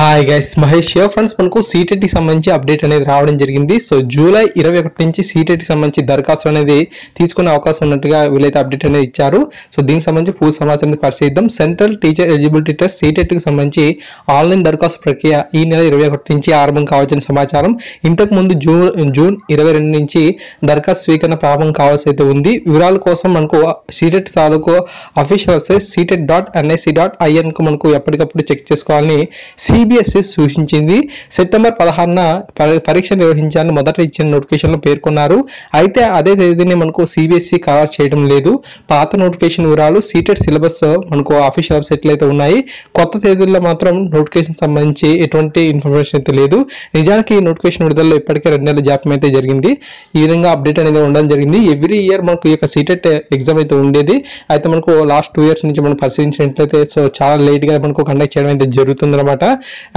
Hi guys, Mahesh friends. మనకు సీటెట్కి సంబంధించి update అనేది రావడం జరిగింది. సో జూలై 21 నుంచి సీటెట్కి సంబంధించి దరఖాస్తు అనేది తీసుకునే అవకాశం ఉన్నట్టుగా వీళ్ళైతే అప్డేట్ అనేది ఇచ్చారు. సో దీనికి సంబంధించి పూర్తి సమాచారం పరిశీలిద్దాం. సెంట్రల్ టీచర్ ఎలిజిబిలిటీ టెస్ట్ సీటెట్కి సంబంధించి ఆన్లైన్ దరఖాస్తు ప్రక్రియ ఈ నెల 21 నుంచి ఆరంభం కావాల్సిన సమాచారం. ఇంతకు ముందు జూన్ 22 నుంచి దరఖాస్తు స్వీకరణ ప్రారంభం కావాల్సి అయితే ఉంది. వివరాల కోసం మనకు సీటెట్ తాలూకు అఫీషియల్ వెబ్సైట్ seatet.nic.in కు మనకు ఎప్పటికప్పుడు చెక్ చేసుకోవాలని సిబిఎస్ఈ సూచించింది. సెప్టెంబర్ 16న పరీక్ష నిర్వహించాలని మొదట ఇచ్చిన నోటిఫికేషన్లో పేర్కొన్నారు. అయితే అదే తేదీని మనకు సిబిఎస్ఈ ఖరారు చేయడం లేదు. పాత నోటిఫికేషన్ వివరాలు సీటెట్ సిలబస్ మనకు అఫీషియల్ వెబ్సైట్లో అయితే ఉన్నాయి. కొత్త తేదీల్లో మాత్రం నోటిఫికేషన్ సంబంధించి ఎటువంటి ఇన్ఫర్మేషన్ అయితే లేదు. నిజానికి ఈ నోటిఫికేషన్ విడుదలలో ఇప్పటికే 2 నెలల జాప్యం అయితే జరిగింది. ఈ విధంగా అప్డేట్ అనేది ఉండడం జరిగింది. ఎవ్రీ ఇయర్ మనకు ఈ యొక్క సీటెట్ ఎగ్జామ్ అయితే ఉండేది. అయితే మనకు లాస్ట్ 2 years నుంచి మనం పరిశీలించినట్లయితే సో చాలా లేట్గా మనకు కండక్ట్ చేయడం అయితే జరుగుతుంది అనమాట.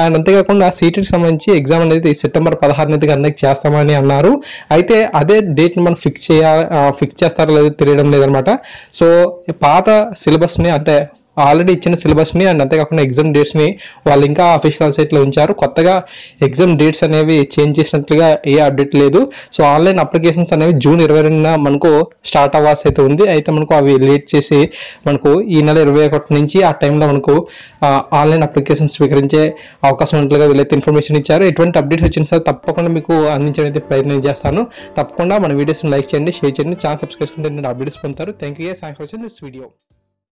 అండ్ అంతేకాకుండా సీటెట్ సంబంధించి ఎగ్జామ్ అనేది సెప్టెంబర్ 16 కండక్ట్ చేస్తామని అన్నారు. అయితే అదే డేట్ మనం ఫిక్స్ చేస్తారో లేదో తెలియడం లేదనమాట. సో పాత సిలబస్ని అంటే ఆల్రెడీ ఇచ్చిన సిలబస్ని అండ్ అంతేకాకుండా ఎగ్జామ్ డేట్స్ని వాళ్ళు ఇంకా అఫీషియల్ వెబ్సైట్లో ఉంచారు. కొత్తగా ఎగ్జామ్ డేట్స్ అనేవి చేంజ్ చేసినట్లుగా ఏ అప్డేట్ లేదు. సో ఆన్లైన్ అప్లికేషన్స్ అనేవి జూన్ 22న మనకు స్టార్ట్ అవ్వాల్సి అయితే ఉంది. అయితే మనకు అవి లేట్ చేసి మనకు ఈ నెల 21 నుంచి ఆ టైంలో మనకు ఆన్లైన్ అప్లికేషన్ స్వీకరించే అవకాశం ఉన్నట్లుగా వీళ్ళైతే ఇన్ఫర్మేషన్ ఇచ్చారు. ఎటువంటి అప్డేట్స్ వచ్చిన సార్ తప్పకుండా మీకు అందించడానికి ప్రయత్నం చేస్తాను. తప్పకుండా మన వీడియోస్ని లైక్ చేయండి, షేర్ చేయండి, ఛానల్ సబ్స్క్రైబ్ చేసుకుంటే నేను అప్డేట్స్ పొందుతారు. Thank you. Thanks for watching this video.